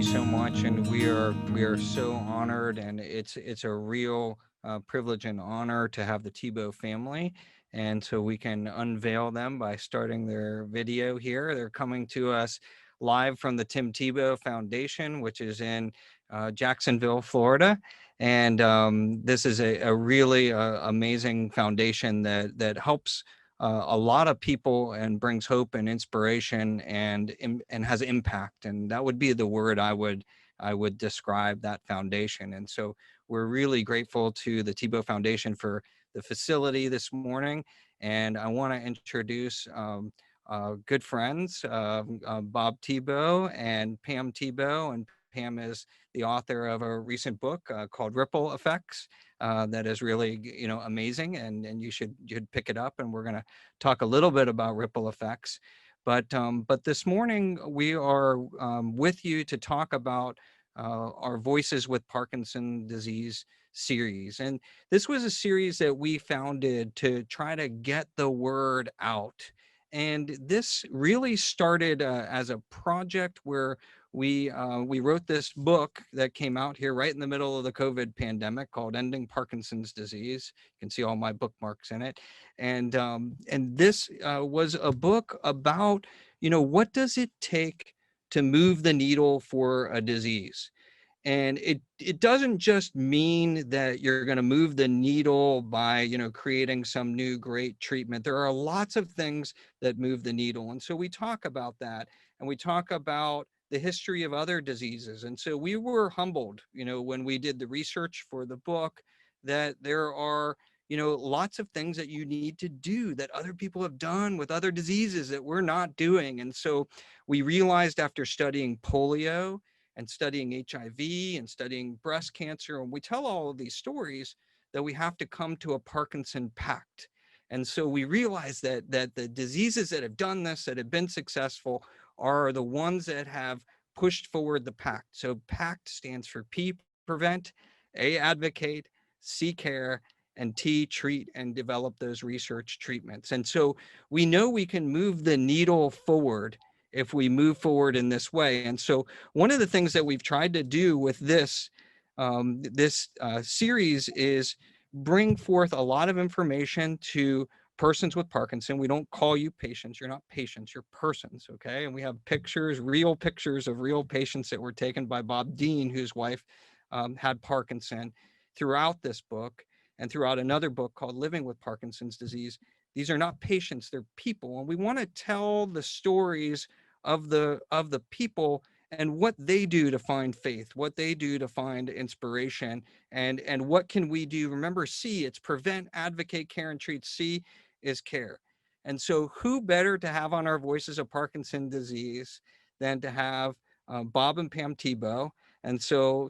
so much, and we are so honored, and it's a real privilege and honor to have the Tebow family, and so we can unveil them by starting their video here. They're coming to us live from the Tim Tebow Foundation, which is in Jacksonville, Florida, and this is a really amazing foundation that helps a lot of people and brings hope and inspiration and has impact. And that would be the word I would describe that foundation. And so we're really grateful to the Tebow Foundation for the facility this morning. And I want to introduce good friends, Bob Tebow and Pam Tebow. And Pam is the author of a recent book called Ripple Effects. That is really, amazing, and you'd pick it up. And we're going to talk a little bit about ripple effects. But this morning we are with you to talk about our Voices with Parkinson Disease series. And this was a series that we founded to try to get the word out. And this really started as a project where we wrote this book that came out here right in the middle of the COVID pandemic called Ending Parkinson's Disease. You can see all my bookmarks in it. And this was a book about, what does it take to move the needle for a disease? And it doesn't just mean that you're going to move the needle by, creating some new great treatment. There are lots of things that move the needle. And so we talk about that, and we talk about the history of other diseases. And so we were humbled, when we did the research for the book, that there are, lots of things that you need to do that other people have done with other diseases that we're not doing. And so we realized, after studying polio and studying HIV and studying breast cancer, and we tell all of these stories, that we have to come to a Parkinson pact. And so we realize that the diseases that have done this, that have been successful, are the ones that have pushed forward the pact. So PACT stands for P, prevent, A, advocate, C, care, and T, treat and develop those research treatments. And so we know we can move the needle forward if we move forward in this way. And so one of the things that we've tried to do with this series is bring forth a lot of information to persons with Parkinson. We don't call you patients. You're not patients, you're persons, okay? And we have pictures, real pictures of real patients that were taken by Bob Dean, whose wife had Parkinson, throughout this book and throughout another book called Living with Parkinson's Disease. These are not patients, they're people. And we want to tell the stories of the people and what they do to find faith, what they do to find inspiration, and what can we do? Remember, C, it's prevent, advocate, care, and treat. C is care. And so who better to have on our Voices of Parkinson Disease than to have Bob and Pam Tebow. And so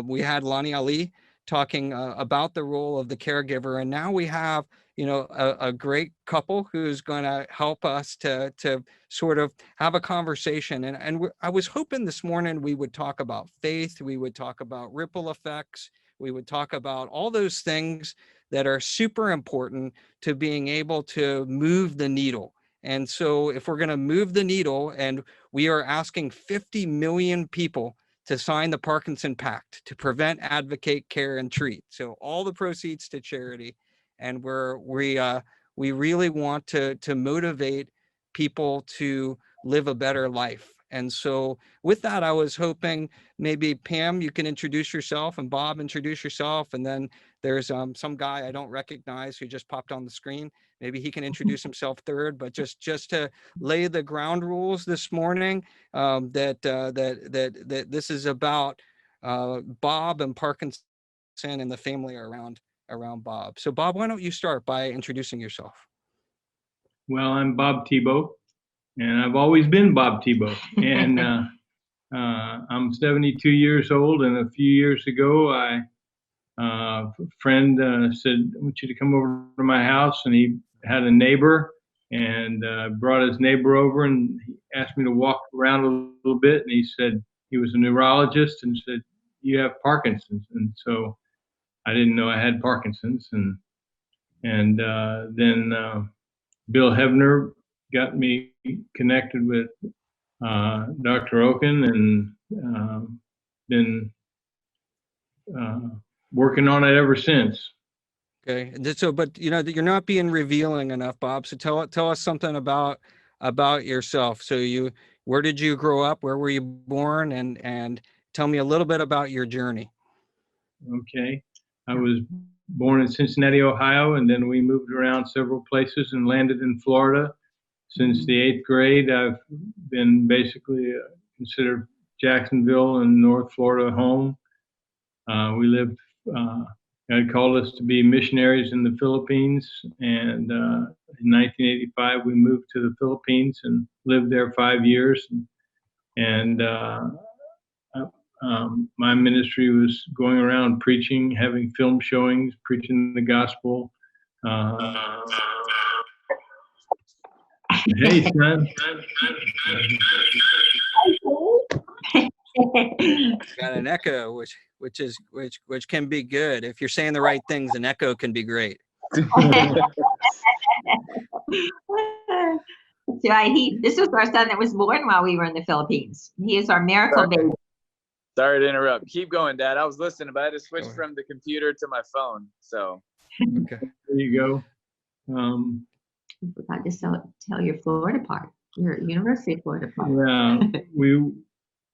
we had Lonnie Ali talking about the role of the caregiver. And now we have, a great couple who's going to help us to sort of have a conversation. And I was hoping this morning we would talk about faith, we would talk about ripple effects, we would talk about all those things that are super important to being able to move the needle. And so if we're going to move the needle, and we are asking 50 million people to sign the Parkinson Pact to prevent, advocate, care, and treat. So all the proceeds to charity. And we really want to motivate people to live a better life. And so with that, I was hoping maybe Pam, you can introduce yourself, and Bob, introduce yourself. And then there's some guy I don't recognize who just popped on the screen. Maybe he can introduce himself third, but just to lay the ground rules this morning, that this is about Bob and Parkinson and the family around Bob. So Bob, why don't you start by introducing yourself? Well, I'm Bob Tebow, and I've always been Bob Tebow. And I'm 72 years old, and a few years ago, a friend said, I want you to come over to my house. And he had a neighbor, and brought his neighbor over, and he asked me to walk around a little bit. And he said, he was a neurologist, and said, you have Parkinson's. And so I didn't know I had Parkinson's. And then Bill Hebner got me connected with Dr. Okun, and been working on it ever since. Okay. So, but you're not being revealing enough, Bob. So tell us something about yourself. So where did you grow up? Where were you born? And tell me a little bit about your journey. Okay. I was born in Cincinnati, Ohio, and then we moved around several places and landed in Florida. Since the 8th grade, I've been basically considered Jacksonville and North Florida home. We lived, God called us to be missionaries in the Philippines. And in 1985, we moved to the Philippines and lived there 5 years. And my ministry was going around preaching, having film showings, preaching the gospel. Hey, son. Got an echo, which can be good. If you're saying the right things, an echo can be great. That's right. This was our son that was born while we were in the Philippines. He is our miracle baby. Sorry to interrupt. Keep going, Dad. I was listening, but I had to switch from the computer to my phone. So okay, there you go. I forgot to tell your Florida part, your University of Florida part. Yeah,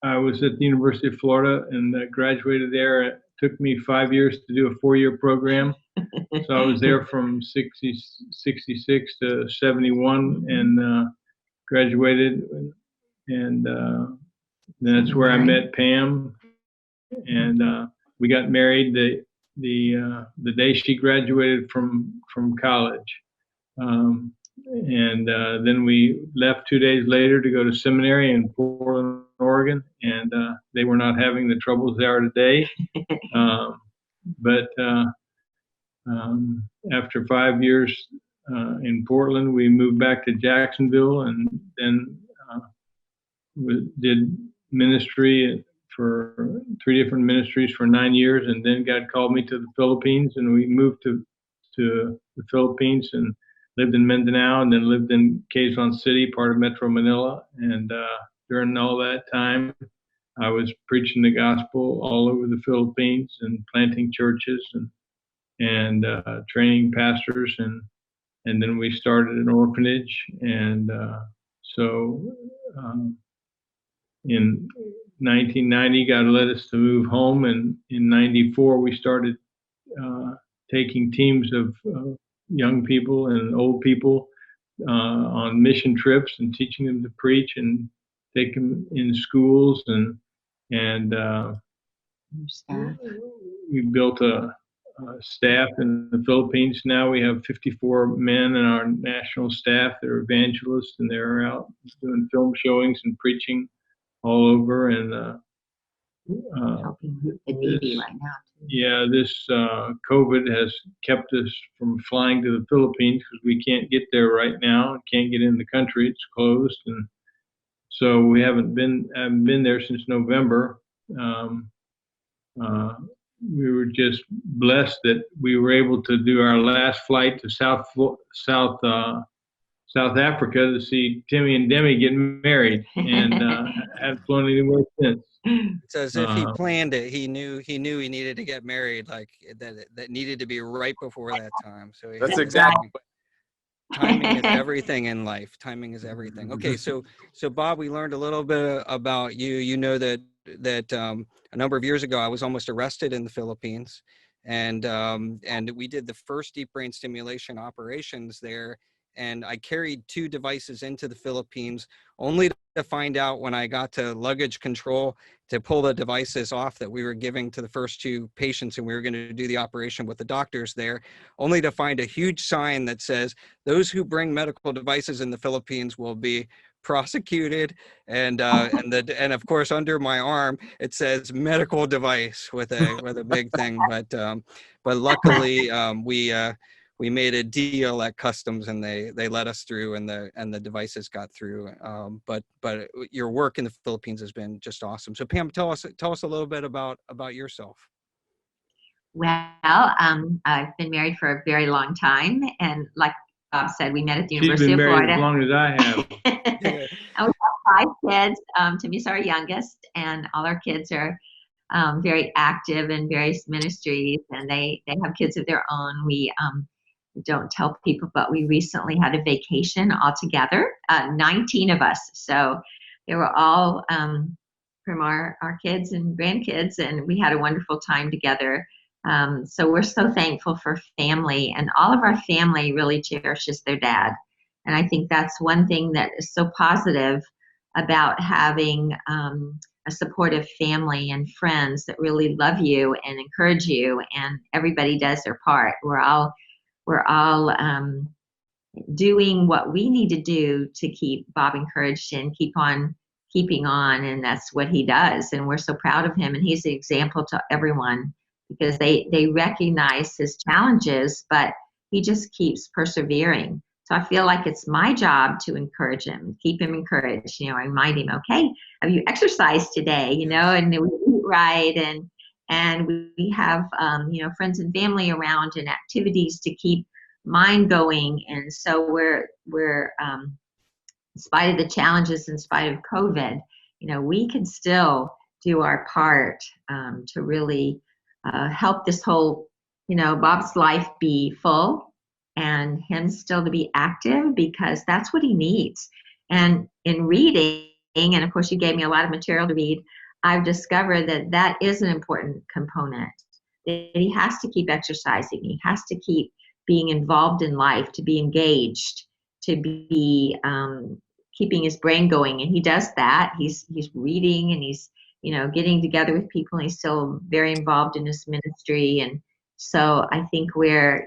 I was at the University of Florida and graduated there. It took me 5 years to do a 4-year program. So I was there from 66 to 71 and graduated. And that's where I met Pam. And we got married the day she graduated from college. And then we left 2 days later to go to seminary in Portland, Oregon, and they were not having the troubles they are today. But after 5 years in Portland, we moved back to Jacksonville, and then we did ministry for 3 different ministries for 9 years, and then God called me to the Philippines, and we moved to the Philippines and lived in Mindanao, and then lived in Quezon City, part of Metro Manila. And during all that time, I was preaching the gospel all over the Philippines and planting churches and training pastors, and then we started an orphanage. And so in 1990, God led us to move home, and in '94 we started taking teams of young people and old people on mission trips and teaching them to preach and take them in schools, and we built a staff in the Philippines. Now we have 54 men in our national staff that are evangelists, and they're out doing film showings and preaching all over. And helping the needy right now. Yeah, this COVID has kept us from flying to the Philippines because we can't get there right now. Can't get in the country; it's closed, and so we haven't been there since November. We were just blessed that we were able to do our last flight to South Africa to see Timmy and Demi get married, and haven't flown anywhere since. It's as if he planned it. He knew he needed to get married, like that needed to be right before that time. So that's exactly. Timing is everything in life. Timing is everything. Okay, so Bob, we learned a little bit about you. You know that a number of years ago I was almost arrested in the Philippines, and we did the first deep brain stimulation operations there. And I carried 2 devices into the Philippines, only to find out when I got to luggage control to pull the devices off that we were giving to the first 2 patients, and we were going to do the operation with the doctors there, only to find a huge sign that says, those who bring medical devices in the Philippines will be prosecuted, and of course under my arm it says medical device with a big thing, but luckily we made a deal at customs, and they let us through, and the devices got through. But your work in the Philippines has been just awesome. So Pam, tell us a little bit about yourself. Well, I've been married for a very long time, and like Bob said, we met at the University of Florida. She's been married as long as I have. 5 kids. Timmy's our youngest, and all our kids are very active in various ministries, and they have kids of their own. We don't tell people, but we recently had a vacation all together, 19 of us. So they were all from our kids and grandkids, and we had a wonderful time together. So we're so thankful for family, and all of our family really cherishes their dad. And I think that's one thing that is so positive about having a supportive family and friends that really love you and encourage you, and everybody does their part. We're all doing what we need to do to keep Bob encouraged and keep on keeping on, and that's what he does. And we're so proud of him, and he's an example to everyone because they recognize his challenges, but he just keeps persevering. So I feel like it's my job to encourage him, keep him encouraged, remind him, okay, have you exercised today, and we eat right, and we have, friends and family around and activities to keep mind going. And so we're in spite of the challenges, in spite of COVID, we can still do our part to really help this whole, Bob's life be full and him still to be active, because that's what he needs. And in reading, and of course you gave me a lot of material to read, I've discovered that is an important component. That he has to keep exercising. He has to keep being involved in life, to be engaged, to be keeping his brain going. And he does that. He's reading, and he's, getting together with people, and he's still very involved in his ministry. And so I think we're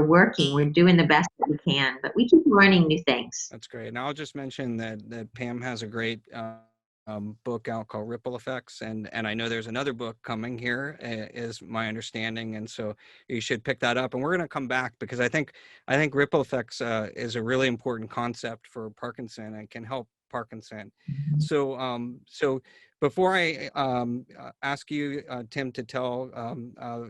working, we're doing the best that we can, but we keep learning new things. That's great. And I'll just mention that Pam has a great book out called Ripple Effects, and I know there's another book coming here, is my understanding, and so you should pick that up. And we're going to come back because I think Ripple Effects is a really important concept for Parkinson and can help Parkinson. So before I ask you, Tim, to tell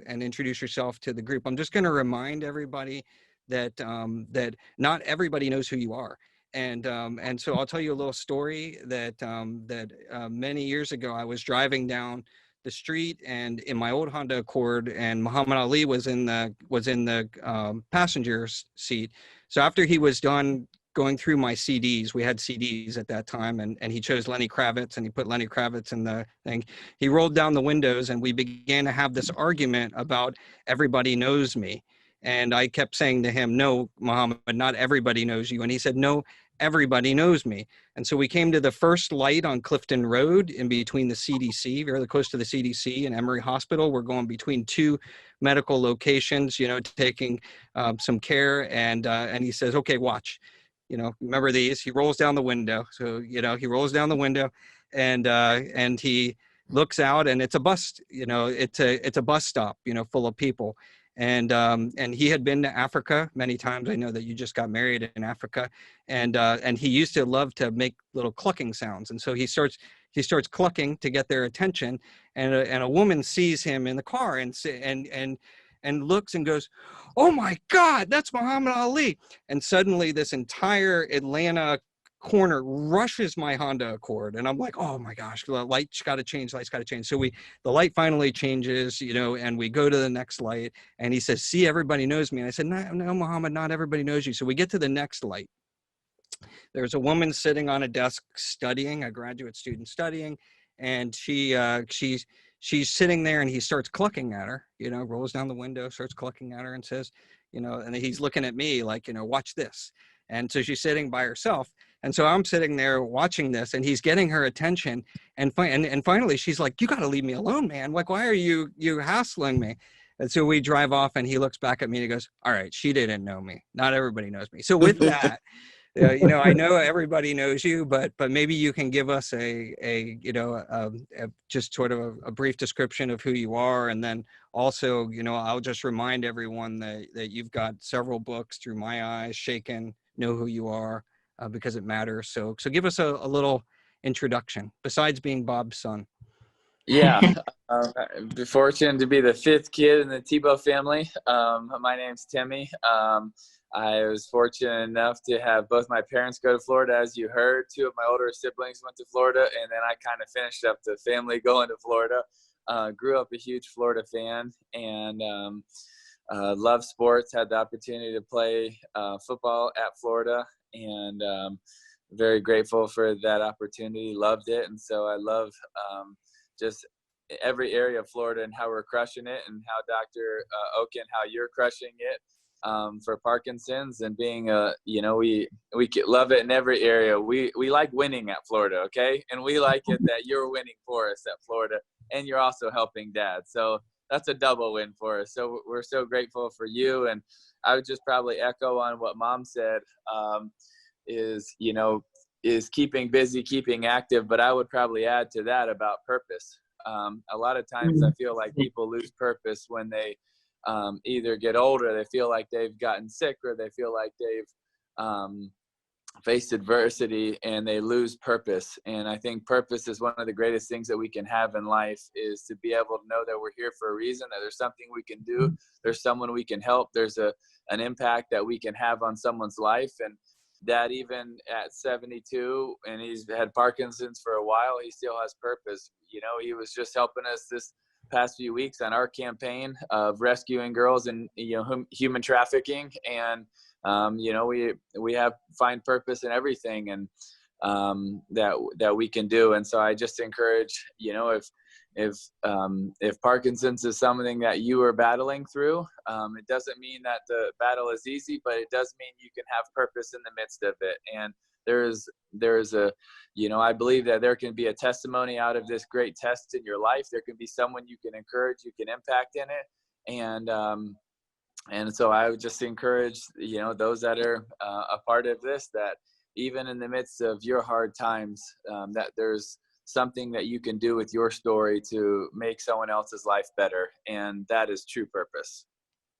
and introduce yourself to the group, I'm just going to remind everybody that that not everybody knows who you are. And so I'll tell you a little story that many years ago, I was driving down the street and in my old Honda Accord, and Muhammad Ali was in the passenger seat. So after he was done going through my CDs, we had CDs at that time, and he chose Lenny Kravitz, and he put Lenny Kravitz in the thing. He rolled down the windows, and we began to have this argument about everybody knows me. And I kept saying to him, no, Muhammad, not everybody knows you. And he said, no, everybody knows me. And so we came to the first light on Clifton Road in between the CDC, very close to the CDC and Emory Hospital. We're going between two medical locations, taking some care. And he says, okay, watch, remember these. He rolls down the window. So, he rolls down the window and he looks out, and it's a bus, it's a bus stop, full of people. And he had been to Africa many times. I know that you just got married in Africa, and he used to love to make little clucking sounds. And so he starts clucking to get their attention. And a woman sees him in the car and looks and goes, "Oh my God, that's Muhammad Ali!" And suddenly this entire Atlanta corner rushes my Honda Accord, and I'm like, oh my gosh, the light's got to change. So the light finally changes, and we go to the next light, and he says, see, everybody knows me. And I said, no, Muhammad, not everybody knows you. So we get to the next light. There's a woman sitting on a desk studying, a graduate student studying, and she's sitting there, and he starts clucking at her, rolls down the window, starts clucking at her, and says, and he's looking at me like, watch this. And so she's sitting by herself. And so I'm sitting there watching this, and he's getting her attention. And finally, she's like, you got to leave me alone, man. Like, why are you hassling me? And so we drive off, and he looks back at me and he goes, all right, she didn't know me. Not everybody knows me. So with that, I know everybody knows you, but maybe you can give us a just sort of a brief description of who you are. And then also, I'll just remind everyone that you've got several books, Through My Eyes, Shaken, Know Who You Are, because it matters. So give us a little introduction besides being Bob's son. Yeah, fortunate to be the 5th kid in the Tebow family. My name's Timmy. I was fortunate enough to have both my parents go to Florida. As you heard, two of my older siblings went to Florida, and then I kind of finished up the family going to Florida. Grew up a huge Florida fan, and loved sports. Had the opportunity to play football at Florida, and very grateful for that opportunity. Loved it, and so I love just every area of Florida and how we're crushing it, and how Dr. Okun, how you're crushing it for Parkinson's, and being we love it in every area. We like winning at Florida, okay, and we like it that you're winning for us at Florida, and you're also helping Dad. So that's a double win for us. So we're so grateful for you. And I would just probably echo on what Mom said, is keeping busy, keeping active. But I would probably add to that about purpose. A lot of times I feel like people lose purpose when they either get older, they feel like they've gotten sick, or they feel like they've faced adversity and they lose purpose. And I think purpose is one of the greatest things that we can have in life, is to be able to know that we're here for a reason, that there's something we can do, there's someone we can help, there's an impact that we can have on someone's life. And that even at 72, and he's had Parkinson's for a while, he still has purpose. He was just helping us this past few weeks on our campaign of rescuing girls in human trafficking. And we have find purpose in everything, and that we can do. And so I just encourage, if Parkinson's is something that you are battling through, it doesn't mean that the battle is easy, but it does mean you can have purpose in the midst of it. And there's a, I believe that there can be a testimony out of this great test in your life. There can be someone you can encourage, you can impact in it. And so I would just encourage, those that are a part of this, that even in the midst of your hard times, that there's something that you can do with your story to make someone else's life better. And that is true purpose.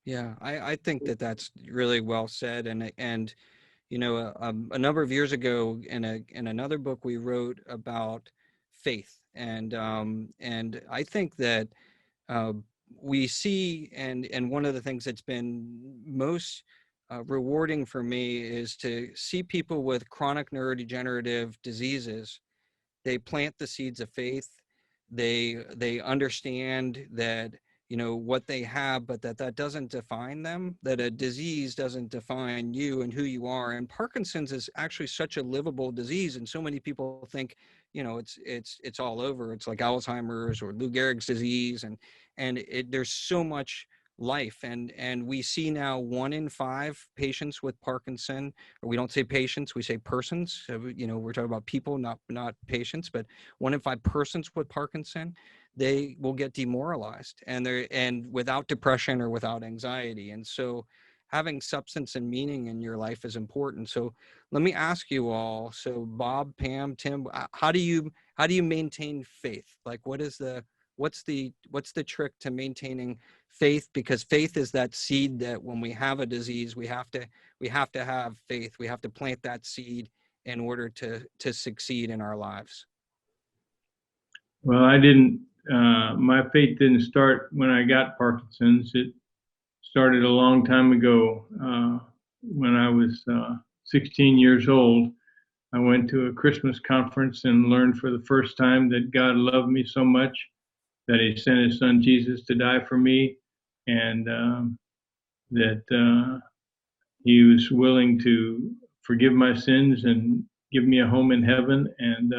Yeah, I think that that's really well said. And a number of years ago in another book we wrote about faith. And I think that we see, and one of the things that's been most rewarding for me is to see people with chronic neurodegenerative diseases. They plant the seeds of faith. They understand that what they have, but that doesn't define them, that a disease doesn't define you and who you are. And Parkinson's is actually such a livable disease, and so many people think it's all over. It's like Alzheimer's or Lou Gehrig's disease, and there's so much life. And we see now 1 in 5 patients with Parkinson, or we don't say patients, we say persons. So, we're talking about people, not patients, but 1 in 5 persons with Parkinson, they will get demoralized, and without depression or without anxiety. And so having substance and meaning in your life is important. So let me ask you all, so Bob, Pam, Tim, how do you maintain faith? Like, what's the trick to maintaining faith? Because faith is that seed that when we have a disease, we have to have faith. We have to plant that seed in order to succeed in our lives. Well, my faith didn't start when I got Parkinson's. It started a long time ago. When I was 16 years old, I went to a Christmas conference and learned for the first time that God loved me so much that he sent his son Jesus to die for me, and that he was willing to forgive my sins and give me a home in heaven, and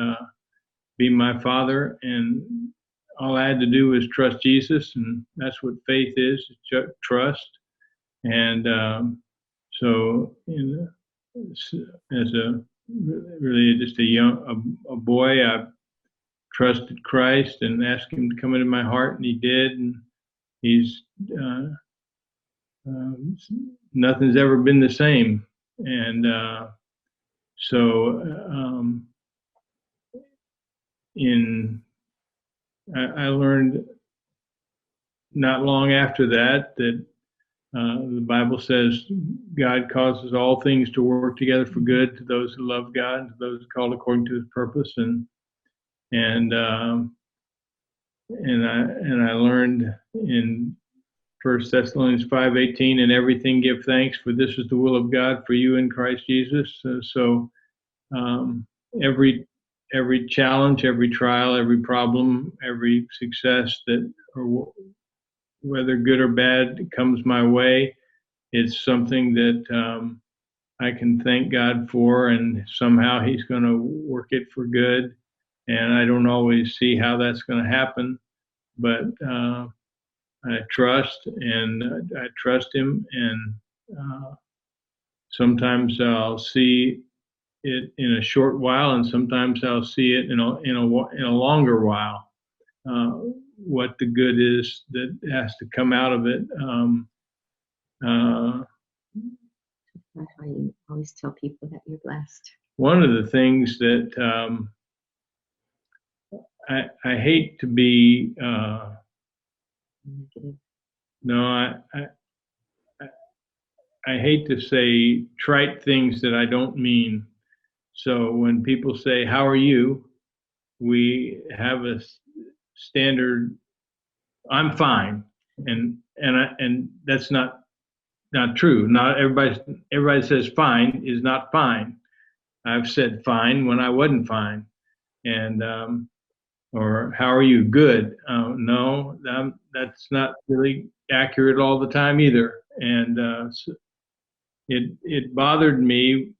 be my father. And all I had to do was trust Jesus, and that's what faith is, trust. And so as a really just a boy, I trusted Christ and asked him to come into my heart, and he did. And he's nothing's ever been the same. And I learned not long after that the Bible says God causes all things to work together for good to those who love God, to those called according to his purpose. And I learned in 1 Thessalonians 5:18, and everything give thanks, for this is the will of God for you in Christ Jesus. So every challenge, every trial, every problem, every success that, or whether good or bad, comes my way, it's something that I can thank God for, and somehow He's going to work it for good. And I don't always see how that's going to happen, but I trust, and I trust Him. And sometimes I'll see it in a short while, and sometimes I'll see it in a longer while. What the good is that has to come out of it. That's why you always tell people that you're blessed. One of the things that I hate to be Negative. no, I hate to say trite things that I don't mean. So when people say, "How are you?" we have a standard, "I'm fine," and that's not true. Not everybody says fine is not fine. I've said fine when I wasn't fine, and or how are you? Good. No, that's not really accurate all the time either. And so it bothered me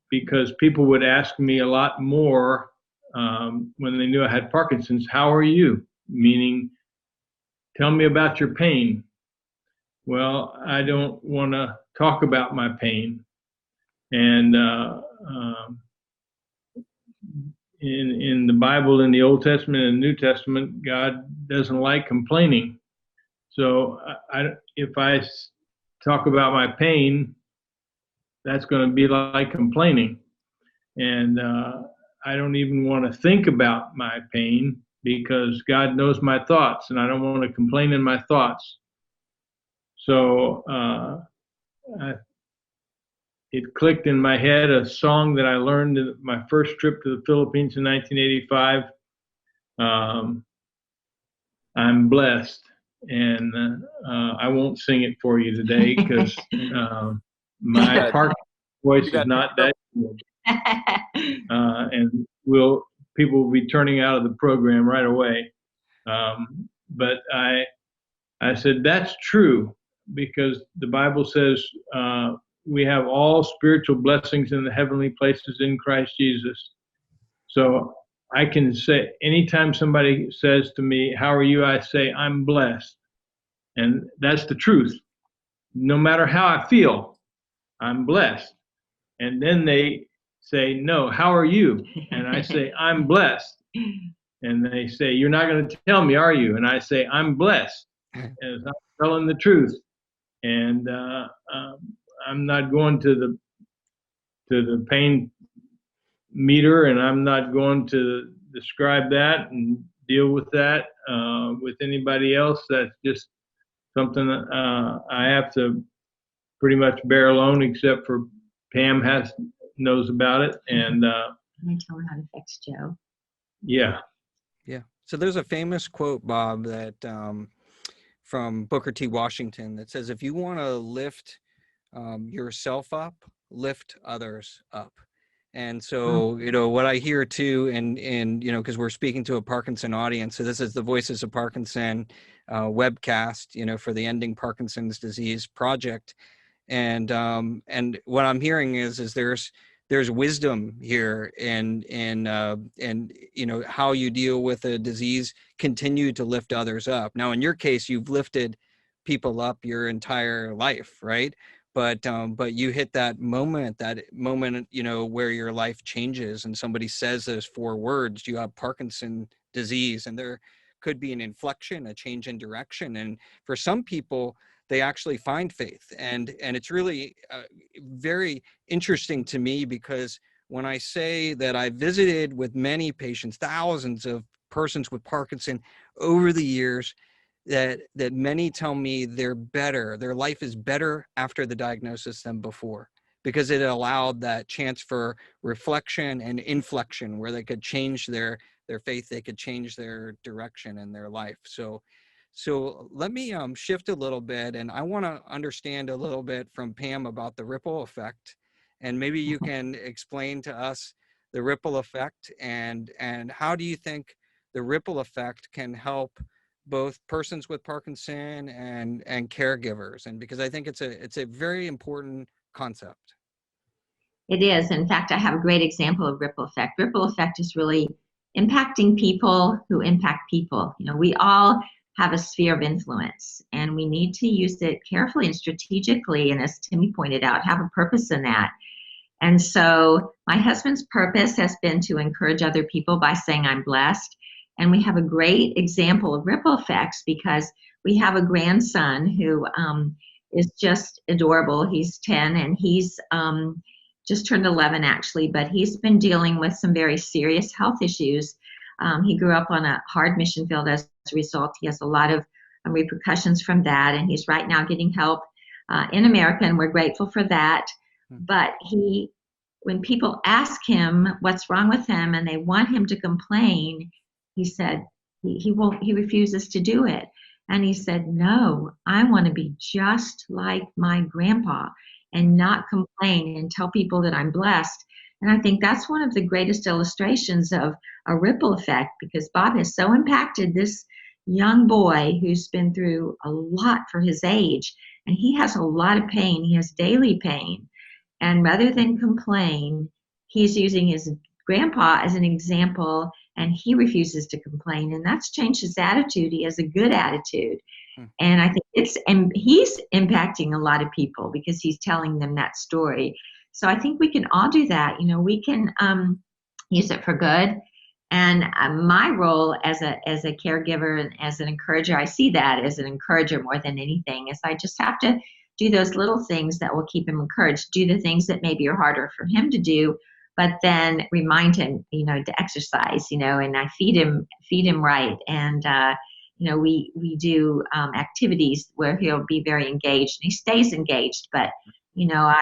because people would ask me a lot more when they knew I had Parkinson's. How are you? Meaning, tell me about your pain. Well, I don't want to talk about my pain. And in the Bible, in the Old Testament and the New Testament, God doesn't like complaining. So if I talk about my pain, that's going to be like complaining. And I don't even want to think about my pain because God knows my thoughts, and I don't want to complain in my thoughts. So it clicked in my head, a song that I learned in my first trip to the Philippines in 1985. I'm blessed, and I won't sing it for you today because my Parkinson voice is not that good. And people will be turning out of the program right away. But I said, that's true, because the Bible says we have all spiritual blessings in the heavenly places in Christ Jesus. So I can say, anytime somebody says to me, "How are you?" I say, "I'm blessed." And that's the truth. No matter how I feel, I'm blessed. And then they say, "No, how are you?" And I say, "I'm blessed." And they say, "You're not going to tell me, are you?" And I say, "I'm blessed," as I'm telling the truth. And I'm not going to the pain meter, and I'm not going to describe that and deal with that with anybody else. That's just something that I have to pretty much bear alone, except for Pam knows about it. And I tell her how to fix Joe. Yeah. Yeah. So there's a famous quote, Bob, that from Booker T. Washington that says, if you want to lift yourself up, lift others up. And so, what I hear too, and because we're speaking to a Parkinson audience, so this is the Voices of Parkinson webcast, for the Ending Parkinson's Disease Project. And what I'm hearing is there's wisdom here in how you deal with a disease, continue to lift others up. Now, in your case, you've lifted people up your entire life, right? But you hit that moment, where your life changes and somebody says those 4 words, you have Parkinson disease, and there could be an inflection, a change in direction. And for some people, they actually find faith. And it's really very interesting to me, because when I say that I visited with many patients, thousands of persons with Parkinson over the years, that many tell me they're better, their life is better after the diagnosis than before, because it allowed that chance for reflection and inflection where they could change their faith, they could change their direction in their life. So So let me shift a little bit, and I want to understand a little bit from Pam about the ripple effect, and maybe you can explain to us the ripple effect, and how do you think the ripple effect can help both persons with Parkinson and caregivers, and because I think it's a very important concept. It is. In fact, I have a great example of ripple effect. Ripple effect is really impacting people who impact people. You know, we all have a sphere of influence, and we need to use it carefully and strategically. And as Timmy pointed out, have a purpose in that. And so my husband's purpose has been to encourage other people by saying I'm blessed. And we have a great example of ripple effects because we have a grandson who is just adorable. He's 10 and he's just turned 11 actually, but he's been dealing with some very serious health issues. He grew up on a hard mission field. As a result, he has a lot of repercussions from that. And he's right now getting help in America, and we're grateful for that. But when people ask him what's wrong with him and they want him to complain, he said he refuses to do it. And he said, no, I want to be just like my grandpa and not complain and tell people that I'm blessed. And I think that's one of the greatest illustrations of a ripple effect, because Bob has so impacted this young boy who's been through a lot for his age, and he has a lot of pain. He has daily pain. And rather than complain, he's using his grandpa as an example, and he refuses to complain. And that's changed his attitude. He has a good attitude. And I think and he's impacting a lot of people because he's telling them that story. So I think we can all do that. You know, we can use it for good. And my role as a caregiver and as an encourager, I see that as an encourager more than anything, is I just have to do those little things that will keep him encouraged, do the things that maybe are harder for him to do, but then remind him, you know, to exercise, you know, and I feed him right. And, you know, we do activities where he'll be very engaged, and he stays engaged, but you know,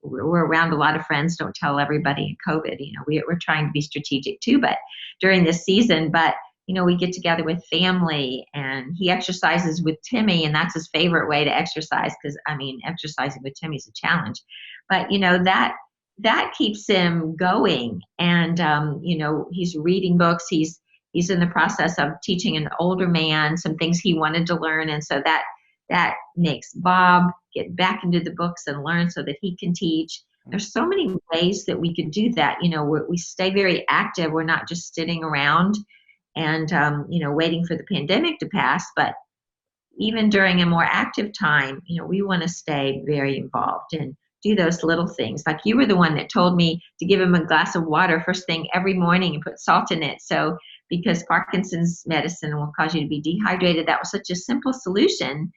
we're around a lot of friends. Don't tell everybody in COVID, you know, we're trying to be strategic too, but during this season, but you know, we get together with family, and he exercises with Timmy, and that's his favorite way to exercise. Cause I mean, exercising with Timmy is a challenge, but you know, that keeps him going. And, you know, he's reading books. He's in the process of teaching an older man some things he wanted to learn. And so that makes Bob get back into the books and learn so that he can teach. There's so many ways that we could do that. You know, we stay very active. We're not just sitting around and, you know, waiting for the pandemic to pass, but even during a more active time, you know, we want to stay very involved and do those little things. Like you were the one that told me to give him a glass of water first thing every morning and put salt in it. So because Parkinson's medicine will cause you to be dehydrated, that was such a simple solution.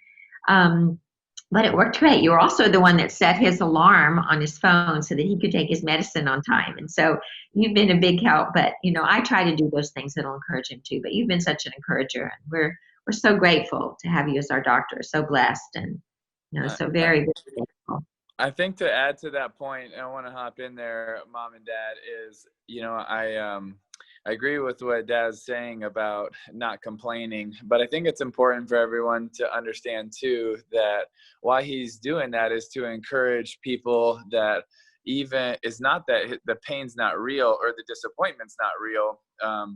But it worked great. You were also the one that set his alarm on his phone so that he could take his medicine on time. And so you've been a big help. But you know, I try to do those things that'll encourage him too. But you've been such an encourager, and we're so grateful to have you as our doctor. So blessed, and you know, so very, very grateful. I think to add to that point, and I want to hop in there, Mom and Dad, is, you know, I agree with what Dad's saying about not complaining, but I think it's important for everyone to understand too that why he's doing that is to encourage people that even it's not that the pain's not real or the disappointment's not real,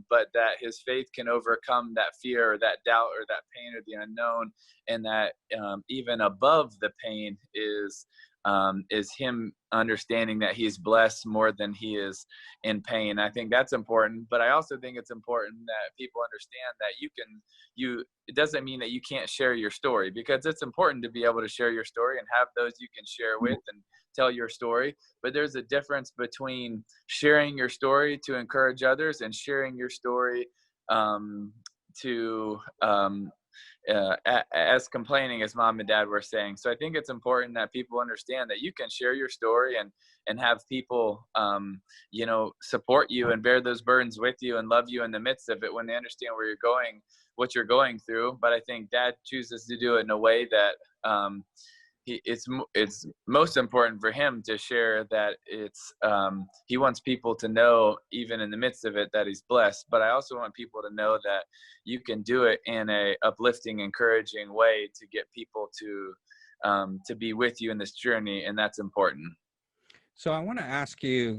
but that his faith can overcome that fear or that doubt or that pain or the unknown, and that even above the pain is him understanding that he's blessed more than he is in pain. I think that's important, but I also think it's important that people understand that it doesn't mean that you can't share your story, because it's important to be able to share your story and have those you can share with and tell your story. But there's a difference between sharing your story to encourage others and sharing your story as complaining, as Mom and Dad were saying. So I think it's important that people understand that you can share your story and have people, you know, support you and bear those burdens with you and love you in the midst of it when they understand where you're going, what you're going through. But I think Dad chooses to do it in a way that it's most important for him to share that it's he wants people to know, even in the midst of it, that he's blessed. But I also want people to know that you can do it in a uplifting, encouraging way to get people to be with you in this journey, and that's important. So I want to ask you,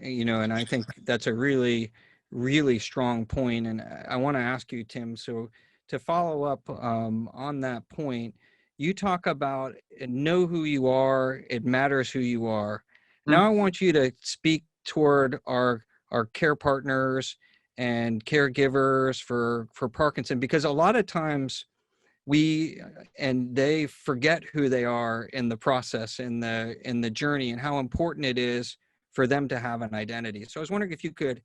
and I think that's a really, really strong point. And I want to ask you, Tim, so to follow up on that point, you talk about know who you are, it matters who you are. Now I want you to speak toward our care partners and caregivers for Parkinson, because a lot of times they forget who they are in the process, in the journey, and how important it is for them to have an identity. So I was wondering if you could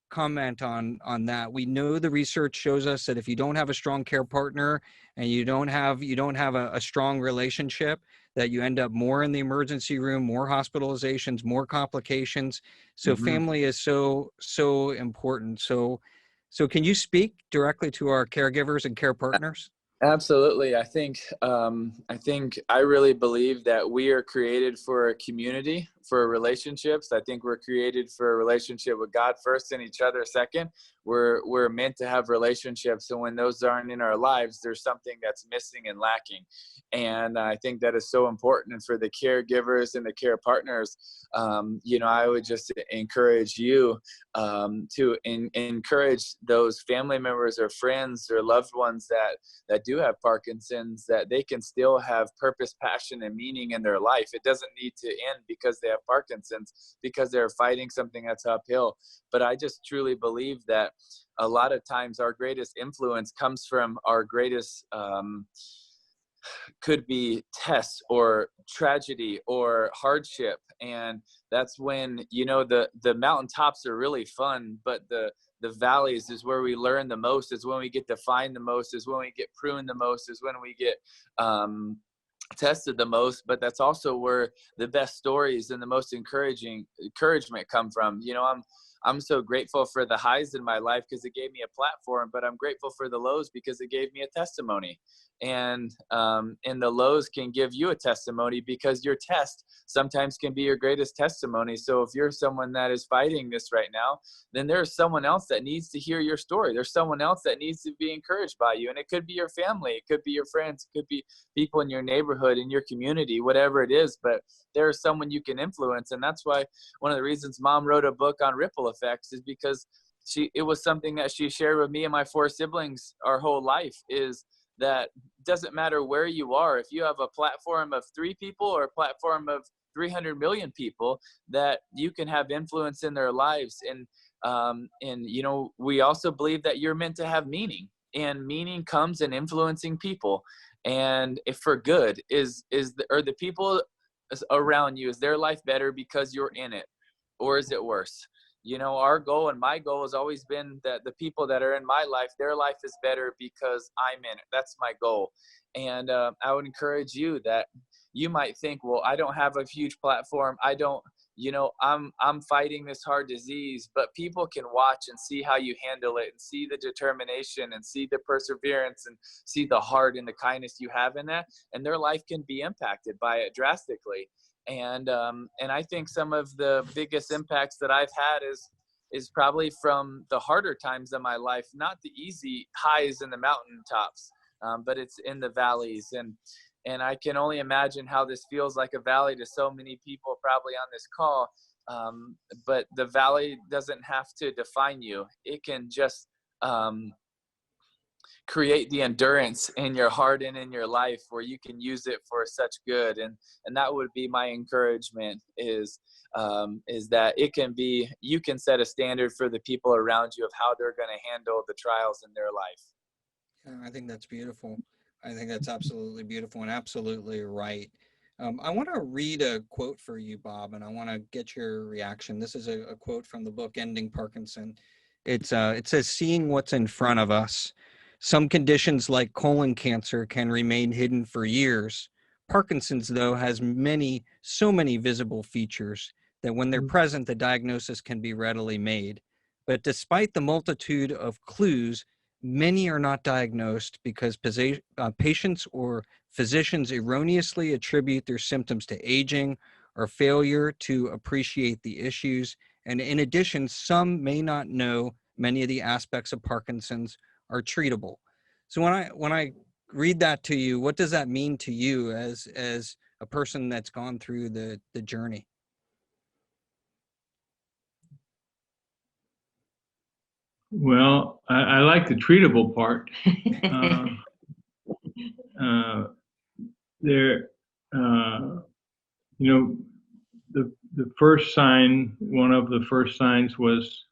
comment on that. We know the research shows us that if you don't have a strong care partner and you don't have a strong relationship, that you end up more in the emergency room, more hospitalizations, more complications. So family is so important. So can you speak directly to our caregivers and care partners? Absolutely. I think I really believe that we are created for a community, for relationships. I think we're created for a relationship with God first and each other second. We're meant to have relationships, and when those aren't in our lives, there's something that's missing and lacking. And I think that is so important. And for the caregivers and the care partners, I would just encourage you to encourage those family members or friends or loved ones that do have Parkinson's, that they can still have purpose, passion, and meaning in their life. It doesn't need to end because they have Parkinson's, because they're fighting something that's uphill. But I just truly believe that a lot of times our greatest influence comes from our greatest could be tests or tragedy or hardship. And that's when, the mountaintops are really fun, but the valleys is where we learn the most, is when we get to find the most, is when we get pruned the most, is when we get tested the most. But that's also where the best stories and the most encouragement come from. I'm so grateful for the highs in my life because it gave me a platform, but I'm grateful for the lows because it gave me a testimony. And the lows can give you a testimony, because your test sometimes can be your greatest testimony. So if you're someone that is fighting this right now, then there's someone else that needs to hear your story. There's someone else that needs to be encouraged by you. And it could be your family, it could be your friends, it could be people in your neighborhood, in your community, whatever it is. But there's someone you can influence. And that's why one of the reasons Mom wrote a book on ripple effects is because it was something that she shared with me and my 4 siblings our whole life, is that doesn't matter where you are. If you have a platform of 3 people or a platform of 300 million people, that you can have influence in their lives. And we also believe that you're meant to have meaning, and meaning comes in influencing people. And if for good, are the people around you, is their life better because you're in it, or is it worse? Our goal, and my goal, has always been that the people that are in my life, their life is better because I'm in it. That's my goal. And I would encourage you that you might think, well, I don't have a huge platform. I don't, I'm fighting this hard disease, but people can watch and see how you handle it, and see the determination, and see the perseverance, and see the heart and the kindness you have in that. And their life can be impacted by it drastically. And I think some of the biggest impacts that I've had is probably from the harder times in my life, not the easy highs in the mountaintops, but it's in the valleys. And I can only imagine how this feels like a valley to so many people probably on this call. But the valley doesn't have to define you. It can just create the endurance in your heart and in your life where you can use it for such good. And that would be my encouragement, is that you can set a standard for the people around you of how they're going to handle the trials in their life. Yeah, I think that's beautiful. I think that's absolutely beautiful and absolutely right. I want to read a quote for you, Bob, and I want to get your reaction. This is a quote from the book Ending Parkinson. It says, "Seeing what's in front of us. Some conditions like colon cancer can remain hidden for years. Parkinson's, though, has so many visible features that when they're present, the diagnosis can be readily made. But despite the multitude of clues, many are not diagnosed because patients or physicians erroneously attribute their symptoms to aging or failure to appreciate the issues. And in addition, some may not know many of the aspects of Parkinson's are treatable. So when I read that to you, what does that mean to you as a person that's gone through the journey? Well, I like the treatable part. Uh, there, you know, the first sign, one of the first signs was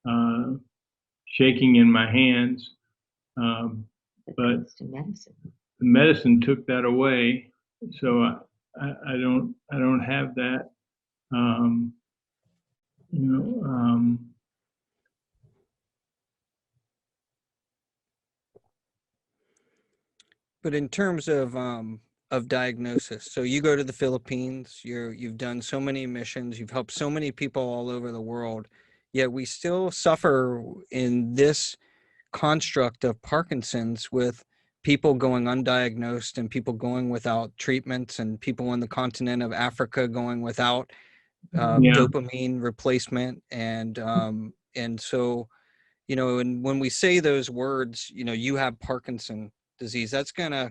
uh, shaking in my hands, but medicine. the medicine took that away, so I don't have that. Um, you know, But in terms of diagnosis, so you go to the Philippines, you've done so many missions, you've helped so many people all over the world, yet we still suffer in this construct of Parkinson's with people going undiagnosed and people going without treatments and people in the continent of Africa going without yeah, dopamine replacement. And so, you know, and when we say those words, you know, you have Parkinson disease, that's going to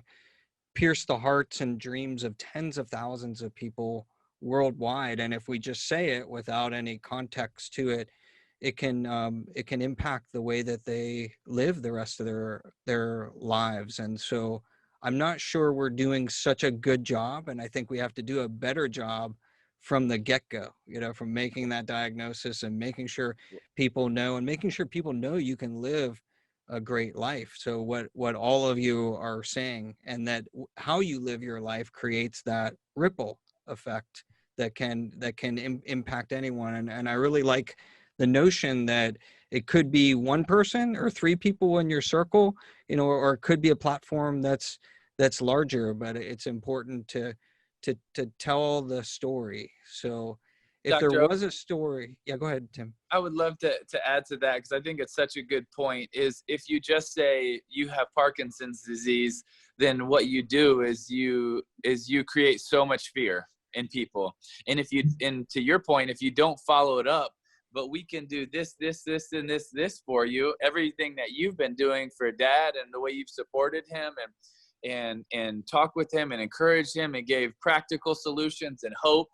pierce the hearts and dreams of tens of thousands of people worldwide. And if we just say it without any context to it, it can impact the way that they live the rest of their lives. And so I'm not sure we're doing such a good job, and I think we have to do a better job from the get-go, you know, from making that diagnosis and making sure people know, and making sure people know you can live a great life. So what all of you are saying, and that how you live your life creates that ripple effect that can impact anyone. And I really like the notion that it could be one person or three people in your circle, you know, or it could be a platform that's larger, but it's important to tell the story. So if there Dr. was a story, yeah, go ahead, Tim. I would love to add to that, because I think it's such a good point. Is if you just say you have Parkinson's disease, then what you do is you create so much fear in people. And if you, and to your point, if you don't follow it up, but we can do this, and this for you, everything that you've been doing for Dad and the way you've supported him and talk with him and encourage him and gave practical solutions and hope,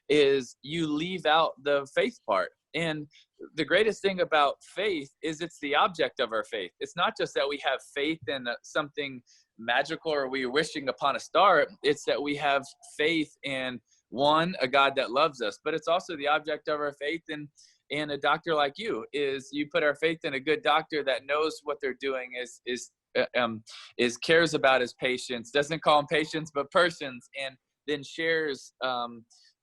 is you leave out the faith part. And the greatest thing about faith is it's the object of our faith. It's not just that we have faith in something magical or we're wishing upon a star. It's that we have faith in, one, a God that loves us, but it's also the object of our faith in a doctor like you. Is you put our faith in a good doctor that knows what they're doing, is cares about his patients, doesn't call them patients but persons, and then shares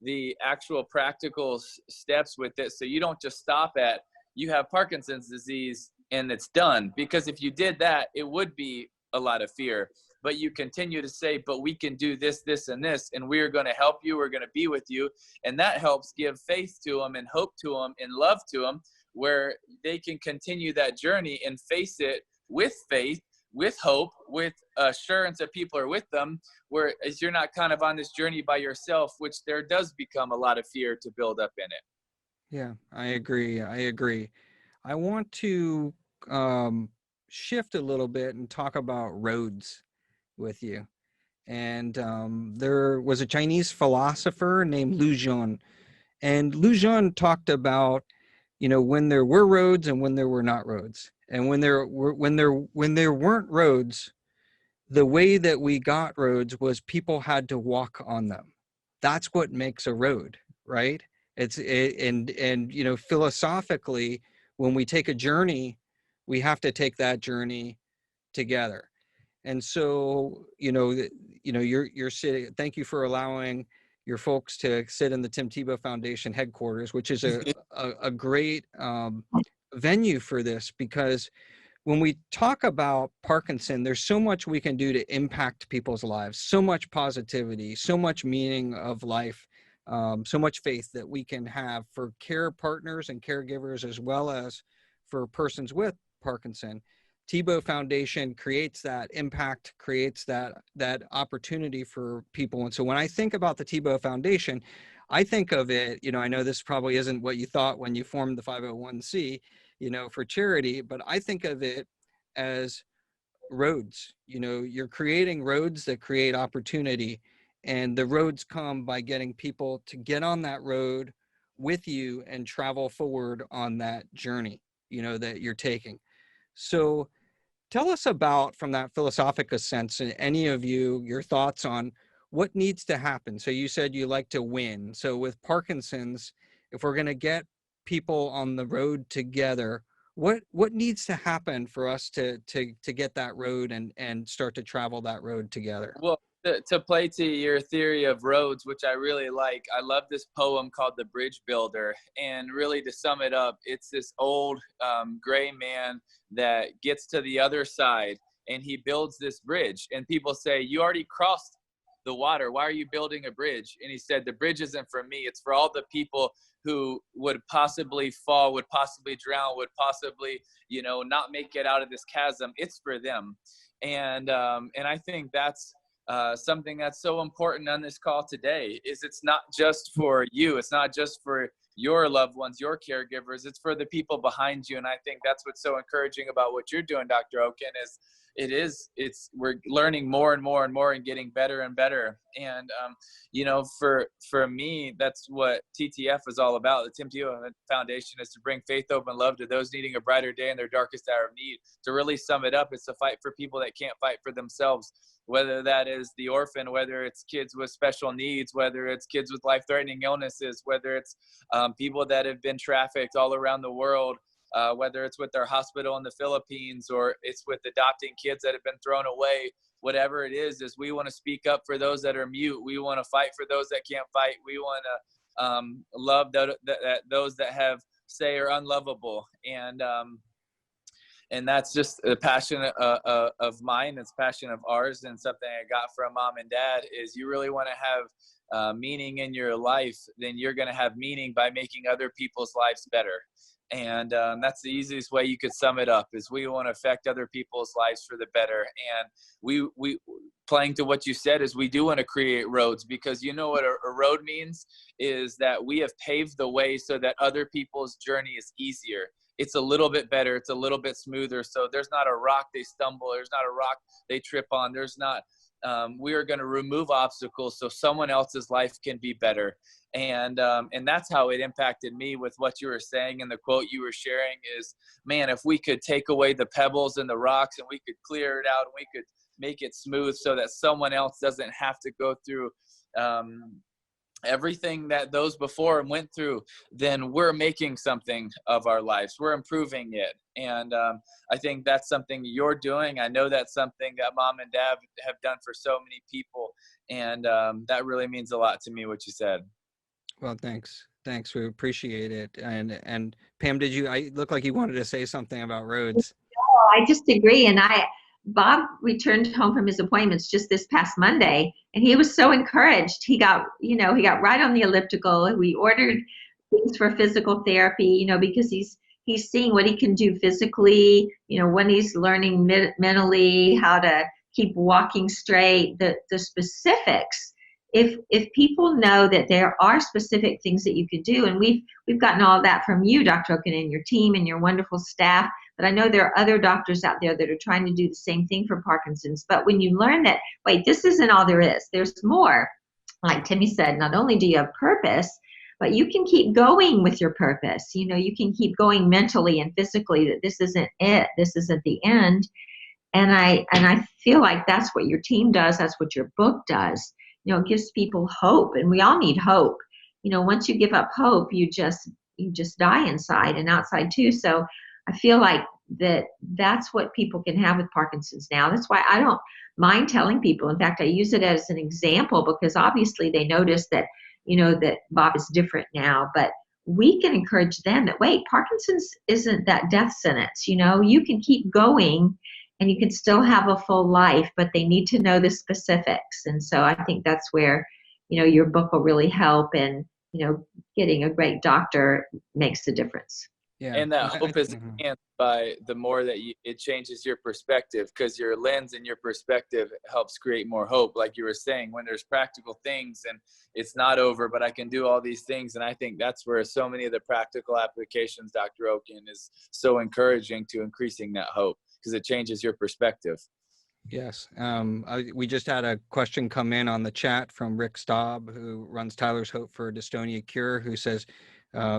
the actual practical steps with it. So you don't just stop at you have Parkinson's disease and it's done, because if you did that, it would be a lot of fear. But you continue to say, but we can do this, this, and this, and we're going to help you. We're going to be with you. And that helps give faith to them and hope to them and love to them, where they can continue that journey and face it with faith, with hope, with assurance that people are with them, whereas you're not kind of on this journey by yourself, which there does become a lot of fear to build up in it. Yeah, I agree. I want to shift a little bit and talk about roads with you. And there was a Chinese philosopher named Lu Xun, and Lu Xun talked about, you know, when there were roads and when there were not roads, and when there weren't roads, the way that we got roads was people had to walk on them. That's what makes a road, right? And you know, philosophically, when we take a journey, we have to take that journey together. And so, you know, you're sitting. Thank you for allowing your folks to sit in the Tim Tebow Foundation headquarters, which is a great venue for this, because when we talk about Parkinson, there's so much we can do to impact people's lives, so much positivity, so much meaning of life, so much faith that we can have for care partners and caregivers, as well as for persons with Parkinson. Tebow Foundation creates that impact, creates that opportunity for people. And so when I think about the Tebow Foundation, I think of it, I know this probably isn't what you thought when you formed the 501c, for charity, but I think of it as roads. You're creating roads that create opportunity, and the roads come by getting people to get on that road with you and travel forward on that journey, that you're taking. So tell us about, from that philosophical sense, and any of you, your thoughts on what needs to happen. So you said you like to win. So with Parkinson's, if we're going to get people on the road together, what needs to happen for us to get that road and start to travel that road together? Well, to play to your theory of roads, which I really like, I love this poem called The Bridge Builder. And really, to sum it up, it's this old gray man that gets to the other side and he builds this bridge. And people say, you already crossed the water. Why are you building a bridge? And he said, the bridge isn't for me. It's for all the people who would possibly fall, would possibly drown, would possibly, not make it out of this chasm. It's for them. And I think that's something that's so important on this call today. Is it's not just for you. It's not just for your loved ones, your caregivers. It's for the people behind you. And I think that's what's so encouraging about what you're doing, Dr. Okun, we're learning more and more and more and getting better and better. And, for me, that's what TTF is all about. The Tim Tebow Foundation is to bring faith, hope, and love to those needing a brighter day in their darkest hour of need. To really sum it up, it's a fight for people that can't fight for themselves, whether that is the orphan, whether it's kids with special needs, whether it's kids with life-threatening illnesses, whether it's people that have been trafficked all around the world, whether it's with our hospital in the Philippines or it's with adopting kids that have been thrown away. Whatever it is we want to speak up for those that are mute. We want to fight for those that can't fight. We want to love those that have say are unlovable. And that's just a passion of mine. It's a passion of ours, and something I got from mom and dad is you really want to have meaning in your life, then you're going to have meaning by making other people's lives better. And that's the easiest way you could sum it up, is we want to affect other people's lives for the better. And we playing to what you said, is we do want to create roads, because you know what a road means is that we have paved the way so that other people's journey is easier. It's a little bit better. It's a little bit smoother. So there's not a rock they stumble. There's not a rock they trip on. There's not, we are going to remove obstacles so someone else's life can be better. And that's how it impacted me with what you were saying. And the quote you were sharing is, man, if we could take away the pebbles and the rocks and we could clear it out and we could make it smooth so that someone else doesn't have to go through, everything that those before went through, then we're making something of our lives. We're improving it. And I think that's something you're doing. I know that's something that mom and dad have done for so many people. And that really means a lot to me, what you said. Well, thanks. We appreciate it. And Pam, I look like you wanted to say something about roads. No, I just agree. And Bob returned home from his appointments just this past Monday, and he was so encouraged. He got right on the elliptical. We ordered things for physical therapy, because he's seeing what he can do physically, when he's learning mentally, how to keep walking straight, the specifics. If people know that there are specific things that you could do, and we've gotten all of that from you, Dr. Okun, and your team and your wonderful staff, but I know there are other doctors out there that are trying to do the same thing for Parkinson's. But when you learn that, wait, this isn't all there is, there's more. Like Timmy said, not only do you have purpose, but you can keep going with your purpose. You can keep going mentally and physically, that this isn't it, this isn't the end. And I feel like that's what your team does, that's what your book does. It gives people hope, and we all need hope. Once you give up hope, you just die inside and outside too. So I feel like that's what people can have with Parkinson's now. That's why I don't mind telling people. In fact, I use it as an example, because obviously they notice that, that Bob is different now, but we can encourage them that, wait, Parkinson's isn't that death sentence. You can keep going and you can still have a full life, but they need to know the specifics. And so I think that's where, your book will really help, and, getting a great doctor makes a difference. Yeah. And that hope is Mhm. enhanced by the more that it changes your perspective, because your lens and your perspective helps create more hope. Like you were saying, when there's practical things and it's not over, but I can do all these things. And I think that's where so many of the practical applications, Dr. Okun, is so encouraging to increasing that hope, because it changes your perspective. Yes. We just had a question come in on the chat from Rick Staub, who runs Tyler's Hope for Dystonia Cure, who says,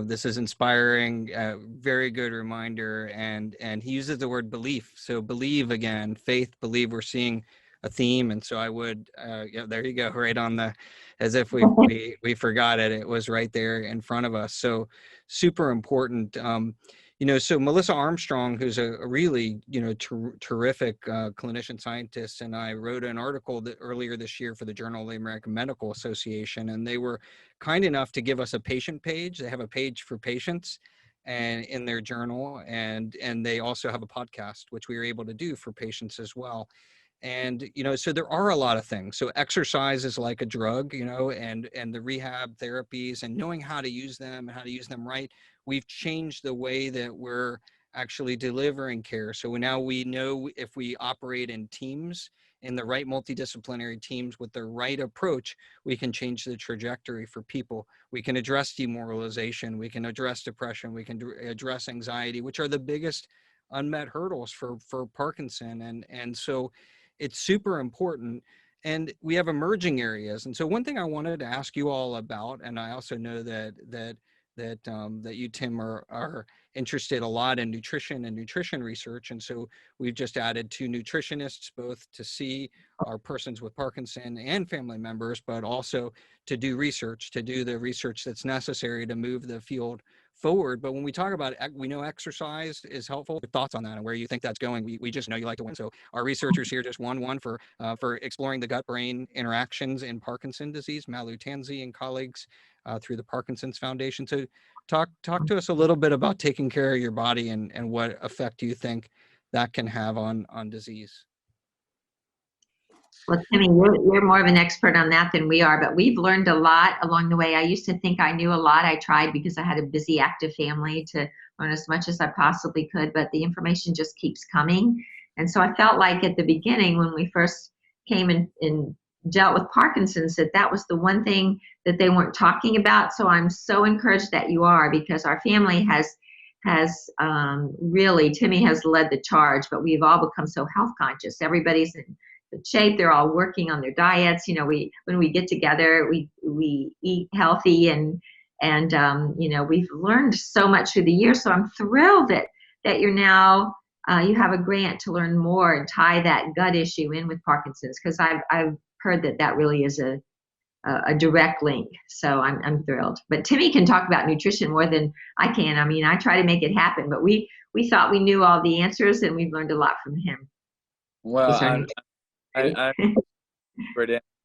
this is inspiring, very good reminder. And he uses the word belief. So believe again, faith, believe. We're seeing a theme. And so I would, yeah, there you go, right on the, as if we forgot it. It was right there in front of us. So super important. So Melissa Armstrong, who's a really, terrific clinician scientist, and I wrote an article earlier this year for the Journal of the American Medical Association, and they were kind enough to give us a patient page. They have a page for patients and in their journal, and they also have a podcast, which we were able to do for patients as well. And so there are a lot of things. So exercise is like a drug, and the rehab therapies and knowing how to use them and how to use them right. We've changed the way that we're actually delivering care. So now we know if we operate in teams, in the right multidisciplinary teams with the right approach, we can change the trajectory for people. We can address demoralization, we can address depression, we can address anxiety, which are the biggest unmet hurdles for Parkinson. And so it's super important. And we have emerging areas. And so one thing I wanted to ask you all about, and I also know that you, Tim, are interested a lot in nutrition and nutrition research. And so we've just added 2 nutritionists, both to see our persons with Parkinson and family members, but also to do the research that's necessary to move the field forward. But when we talk about it, we know exercise is helpful. Your thoughts on that and where you think that's going? We just know you like to win. So our researchers here just won one for exploring the gut-brain interactions in Parkinson disease, Malu Tanzi and colleagues through the Parkinson's Foundation. So talk to us a little bit about taking care of your body and what effect you think that can have on disease. Well, Timmy, you're more of an expert on that than we are, but we've learned a lot along the way. I used to think I knew a lot. I tried, because I had a busy, active family, to learn as much as I possibly could, but the information just keeps coming. And so I felt like at the beginning, when we first came and dealt with Parkinson's, that was the one thing that they weren't talking about. So I'm so encouraged that you are, because our family has really, Timmy has led the charge, but we've all become so health conscious. Everybody's in good shape. They're all working on their diets. When we get together, we eat healthy, and we've learned so much through the years. So I'm thrilled that you're now you have a grant to learn more and tie that gut issue in with Parkinson's, because I've heard that really is a direct link. So I'm thrilled. But Timmy can talk about nutrition more than I can. I mean, I try to make it happen, but we thought we knew all the answers, and we've learned a lot from him. Well,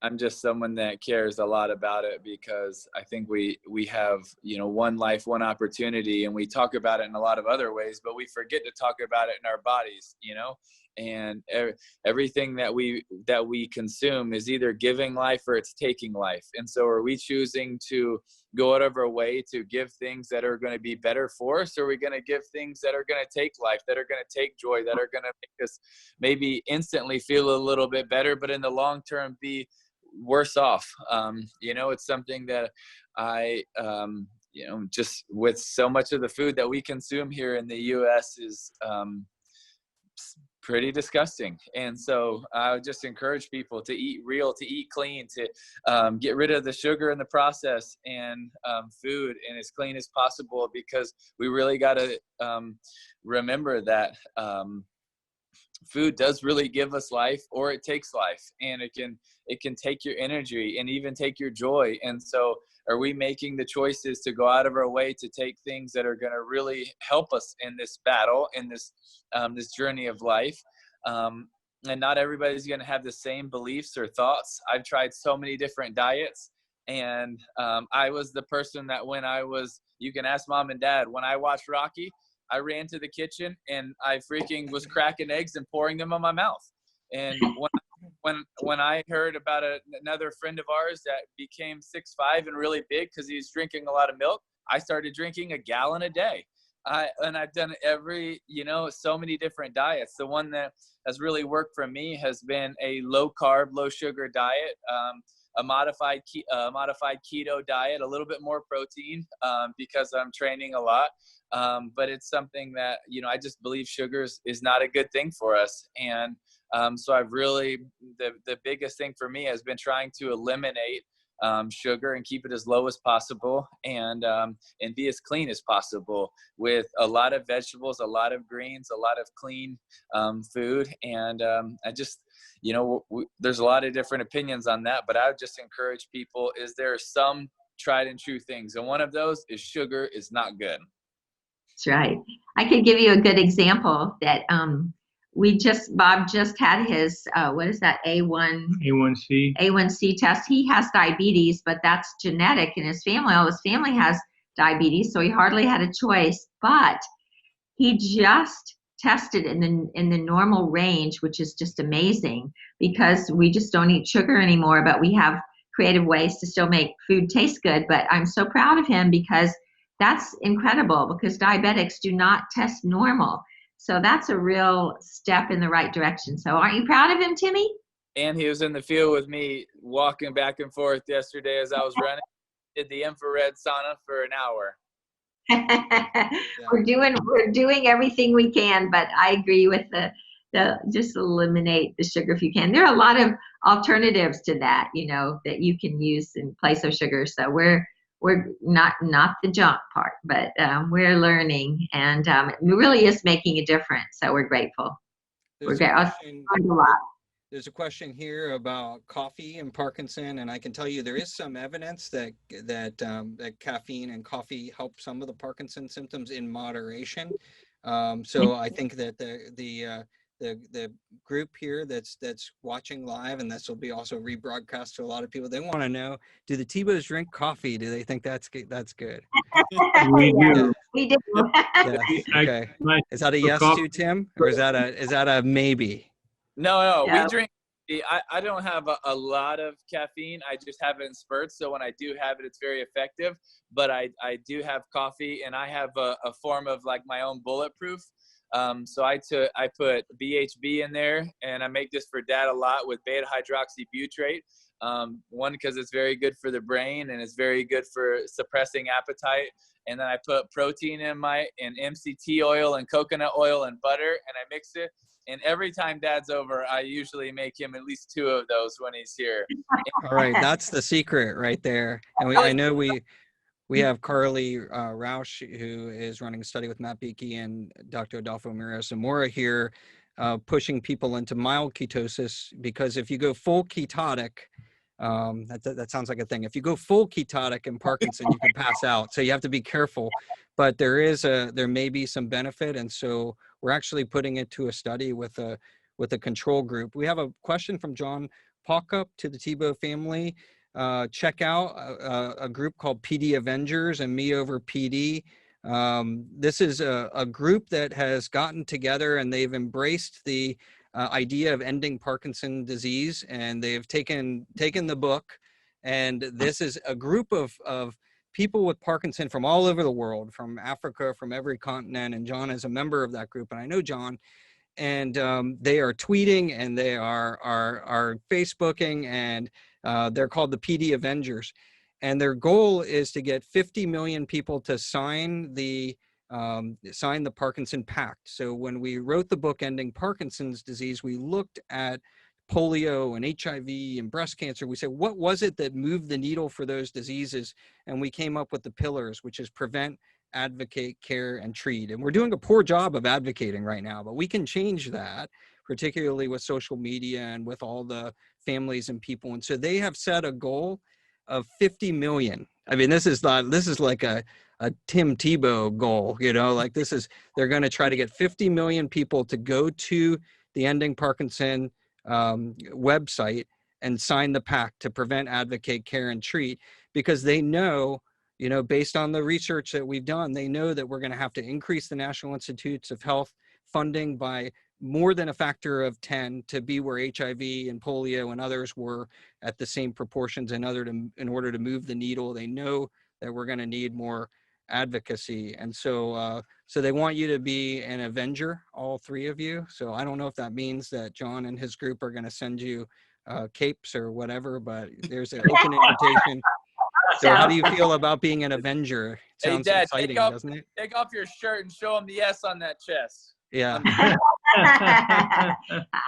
I'm just someone that cares a lot about it, because I think we have, one life, one opportunity, and we talk about it in a lot of other ways, but we forget to talk about it in our bodies, and everything that we consume is either giving life or it's taking life. And so are we choosing to go out of our way to give things that are going to be better for us, or are we going to give things that are going to take life, that are going to take joy, that are going to make us maybe instantly feel a little bit better, but in the long term be worse off? It's something that I just with so much of the food that we consume here in the US is pretty disgusting. And so I would just encourage people to eat real, to eat clean, to get rid of the sugar in the process, and food, and as clean as possible, because we really got to remember that food does really give us life, or it takes life, and it can take your energy and even take your joy. And so are we making the choices to go out of our way to take things that are going to really help us in this battle, in this journey of life? And not everybody's going to have the same beliefs or thoughts. I've tried so many different diets, and I was the person that you can ask mom and dad, when I watched Rocky, I ran to the kitchen and I freaking was cracking eggs and pouring them on my mouth. And when I heard about another friend of ours that became 6'5" and really big because he was drinking a lot of milk, I started drinking a gallon a day. I've done every, so many different diets. The one that has really worked for me has been a low carb, low sugar diet, a modified keto diet, a little bit more protein, because I'm training a lot. But it's something that, I just believe sugar is not a good thing for us. And so I've really, the biggest thing for me has been trying to eliminate sugar and keep it as low as possible, and be as clean as possible with a lot of vegetables, a lot of greens, a lot of clean food. And I just, there's a lot of different opinions on that, but I would just encourage people, is there some tried and true things? And one of those is sugar is not good. That's right. I could give you a good example that Bob just had his, what is that, A1C test. He has diabetes, but that's genetic in his family. All his family has diabetes, so he hardly had a choice. But he just tested in the normal range, which is just amazing, because we just don't eat sugar anymore, but we have creative ways to still make food taste good. But I'm so proud of him, because that's incredible, because diabetics do not test normal. So that's a real step in the right direction. So aren't you proud of him, Timmy? And he was in the field with me walking back and forth yesterday as I was running. Did the infrared sauna for an hour. We're doing everything we can, but I agree with the just eliminate the sugar if you can. There are a lot of alternatives to that, that you can use in place of sugar. So we're not the junk part, but we're learning, and it really is making a difference. So we're grateful. There's a question here about coffee and Parkinson, and I can tell you there is some evidence that caffeine and coffee help some of the Parkinson symptoms in moderation. So I think that the group here that's watching live, and this will be also rebroadcast to a lot of people, they want to know, do the Tebows drink coffee? Do they think that's good? We do. Yeah. We do. Yes. Okay. Is that a yes too, Tim, or is that a maybe? No, Yeah. we drink. I don't have a lot of caffeine. I just have it in spurts. So when I do have it, it's very effective. But I do have coffee, and I have a form of like my own bulletproof. So I put BHB in there, and I make this for Dad a lot with beta hydroxybutyrate. One, because it's very good for the brain, and it's very good for suppressing appetite. And then I put protein in and MCT oil and coconut oil and butter, and I mix it. And every time Dad's over, I usually make him at least 2 of those when he's here. All right, that's the secret right there. And I know we have Carly Rausch, who is running a study with Matt Beakey and Dr. Adolfo Mira Zamora here, pushing people into mild ketosis, because if you go full ketotic, that sounds like a thing. If you go full ketotic in Parkinson, you can pass out. So you have to be careful. But there may be some benefit, and so we're actually putting it to a study with a control group. We have a question from John Paukup to the Tebow family. Check out a group called PD Avengers and Me Over PD. This is a group that has gotten together, and they've embraced the idea of ending Parkinson's disease, and they've taken the book, and this is a group of people with Parkinson from all over the world, from Africa, from every continent, and John is a member of that group, and I know John. And they are tweeting, and they are Facebooking, and they're called the PD Avengers. And their goal is to get 50 million people to sign the Parkinson Pact. So when we wrote the book Ending Parkinson's Disease, we looked at polio and HIV and breast cancer. We said, what was it that moved the needle for those diseases? And we came up with the pillars, which is prevent, advocate, care, and treat. And we're doing a poor job of advocating right now, but we can change that, particularly with social media and with all the families and people. And so they have set a goal of 50 million. I mean, this is like a Tim Tebow goal, they're going to try to get 50 million people to go to the Ending Parkinson website and sign the pact to prevent, advocate, care, and treat, because they know, based on the research that we've done, they know that we're going to have to increase the National Institutes of Health funding by more than a factor of 10 to be where HIV and polio and others were at the same proportions in order to move the needle. They know that we're going to need more advocacy. And so they want you to be an Avenger, all three of you. So I don't know if that means that John and his group are going to send you capes or whatever, but there's an open invitation. So how do you feel about being an Avenger? It Hey, sounds Dad, exciting, doesn't it? take off your shirt and show them the S on that chest. Yeah.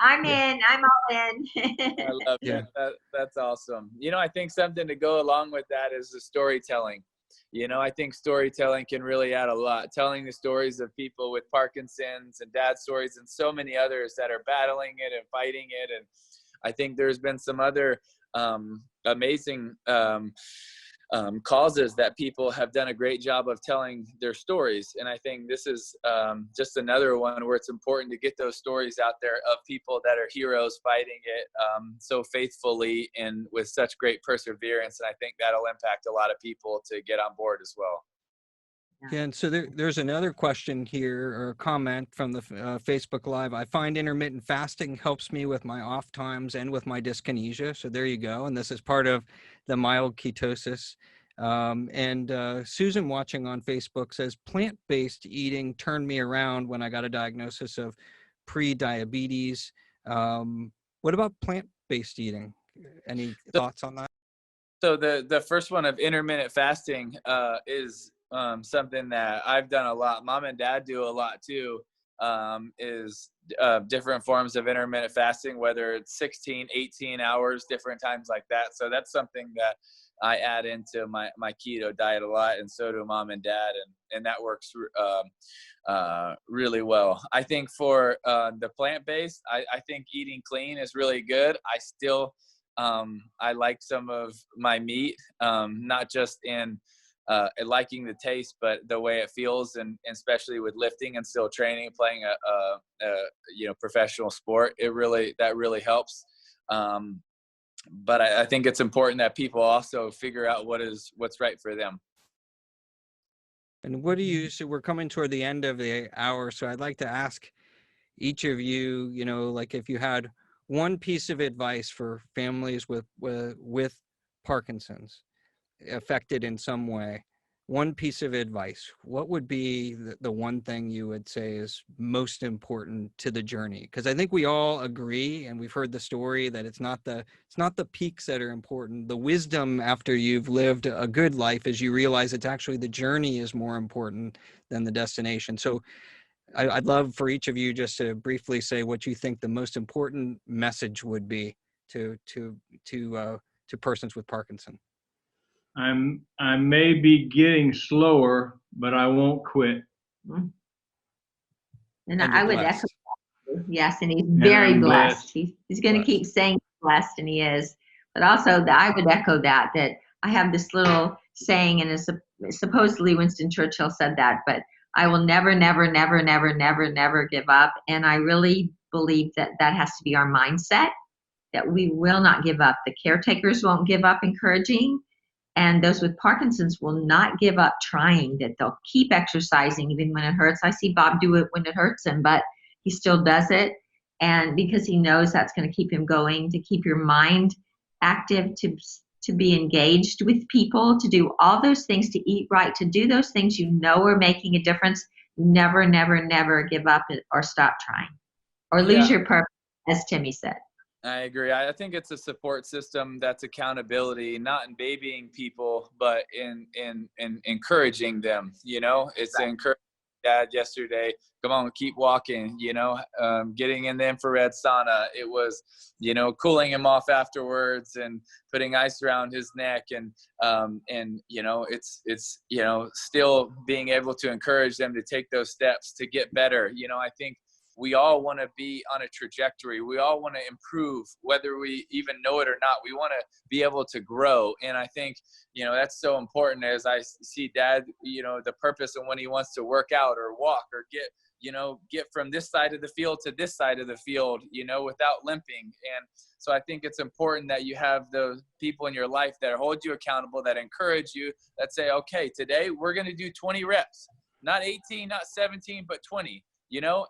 I'm in. I'm all in. I love Yeah. that. That's awesome. I think something to go along with that is the storytelling. I think storytelling can really add a lot. Telling the stories of people with Parkinson's and Dad's stories and so many others that are battling it and fighting it. And I think there's been some other amazing causes that people have done a great job of telling their stories. And I think this is just another one where it's important to get those stories out there of people that are heroes fighting it so faithfully and with such great perseverance. And I think that'll impact a lot of people to get on board as well. Yeah, and so there's another question here or comment from the Facebook Live. I find intermittent fasting helps me with my off times and with my dyskinesia. So there you go. And this is part of the mild ketosis. Susan watching on Facebook says, plant-based eating turned me around when I got a diagnosis of pre-diabetes. What about plant-based eating? Any thoughts on that? So the first one of intermittent fasting is something that I've done a lot. Mom and Dad do a lot too, is different forms of intermittent fasting, whether it's 16, 18 hours, different times like that. So that's something that I add into my keto diet a lot, and so do Mom and Dad, and that works really well. I think for the plant-based, I think eating clean is really good. I still I like some of my meat, not just in liking the taste, but the way it feels, and especially with lifting and still training, playing a professional sport, that really helps. But I think it's important that people also figure out what's right for them. And so we're coming toward the end of the hour, so I'd like to ask each of you, like if you had one piece of advice for families with Parkinson's affected in some way, one piece of advice, what would be the one thing you would say is most important to the journey? Because I think we all agree, and we've heard the story, that it's not the peaks that are important. The wisdom after you've lived a good life is you realize it's actually the journey is more important than the destination. So I'd love for each of you just to briefly say what you think the most important message would be to persons with Parkinson. I may be getting slower, but I won't quit. And I would blessed. echo, yes, and he's very blessed. He's going to Blessed. keep saying blessed, and he is. But also, I would echo that I have this little saying, and supposedly Winston Churchill said that, but I will never, never, never, never, never, never give up. And I really believe that has to be our mindset, that we will not give up. The caretakers won't give up encouraging. And those with Parkinson's will not give up trying, that they'll keep exercising even when it hurts. I see Bob do it when it hurts him, but he still does it. And because he knows that's going to keep him going, to keep your mind active, to be engaged with people, to do all those things, to eat right, to do those things are making a difference. Never, never, never give up or stop trying or lose your purpose, as Timmy said. I agree. I think it's a support system that's accountability, not in babying people, but in encouraging them. It's right. Encouraging Dad yesterday. Come on, keep walking. Getting in the infrared sauna. It was, cooling him off afterwards and putting ice around his neck, and it's still being able to encourage them to take those steps to get better. I think we all want to be on a trajectory. We all want to improve, whether we even know it or not. We want to be able to grow. And I think, that's so important as I see Dad, the purpose of when he wants to work out or walk or get from this side of the field to this side of the field, without limping. And so I think it's important that you have those people in your life that hold you accountable, that encourage you, that say, okay, today we're going to do 20 reps, not 18, not 17, but 20.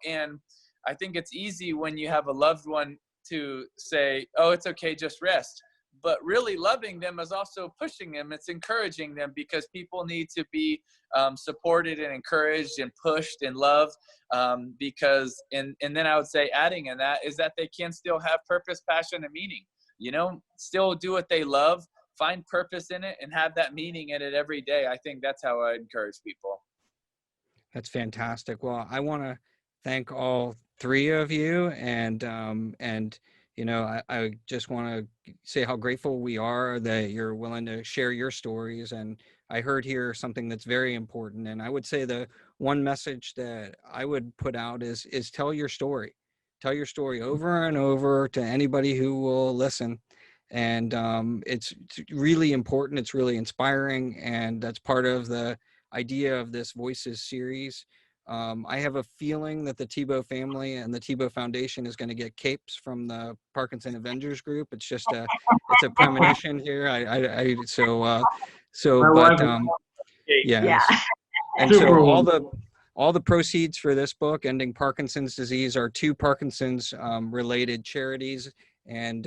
And I think it's easy when you have a loved one to say, oh, it's okay, just rest. but really loving them is also pushing them. It's encouraging them, because people need to be supported and encouraged and pushed and loved, because and then I would say, adding in that, is that they can still have purpose, passion, and meaning. Still do what they love, find purpose in it, and have that meaning in it every day. I think that's how I encourage people. That's fantastic. Well, I want to thank all three of you, and I just want to say how grateful we are that you're willing to share your stories. And I heard here something that's very important, and I would say the one message that I would put out is tell your story. Tell your story over and over to anybody who will listen. And it's really important. It's really inspiring, and that's part of the idea of this Voices series. I have a feeling that the Tebow family and the Tebow Foundation is going to get capes from the Parkinson Avengers group. It's just it's a premonition here. My wife is yeah. Yeah. And Super so woman. all the proceeds for this book, Ending Parkinson's Disease, are to Parkinson's related charities. And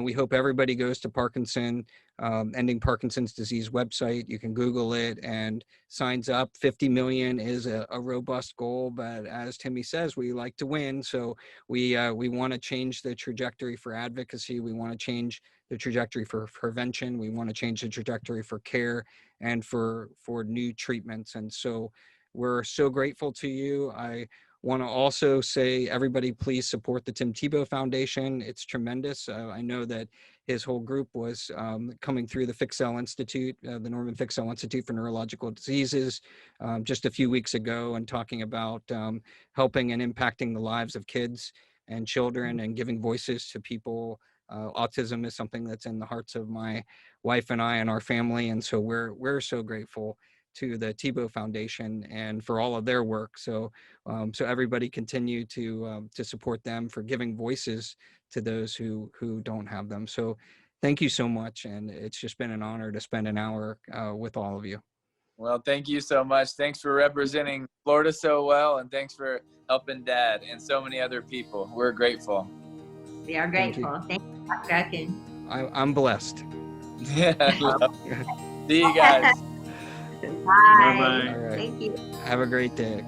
we hope everybody goes to Ending Parkinson's Disease website. You can Google it and signs up. 50 million is a robust goal, but as Timmy says, we like to win. So we want to change the trajectory for advocacy. We want to change the trajectory for prevention. We want to change the trajectory for care and for new treatments. And so we're so grateful to you. I want to also say, everybody, please support the Tim Tebow Foundation. It's tremendous. I know that his whole group was coming through the Fixell Institute, the Norman Fixell Institute for Neurological Diseases, just a few weeks ago, and talking about helping and impacting the lives of kids and children and giving voices to people. Autism is something that's in the hearts of my wife and I and our family, and so we're so grateful to the Tebow Foundation and for all of their work. So everybody continue to support them for giving voices to those who don't have them. So thank you so much, and it's just been an honor to spend an hour with all of you. Well, thank you so much. Thanks for representing Florida so well, and thanks for helping Dad and so many other people. We're grateful. We are grateful. Thank you, Dr. Okun. I'm blessed. See you guys. Bye. Bye-bye. All right. Thank you. Have a great day.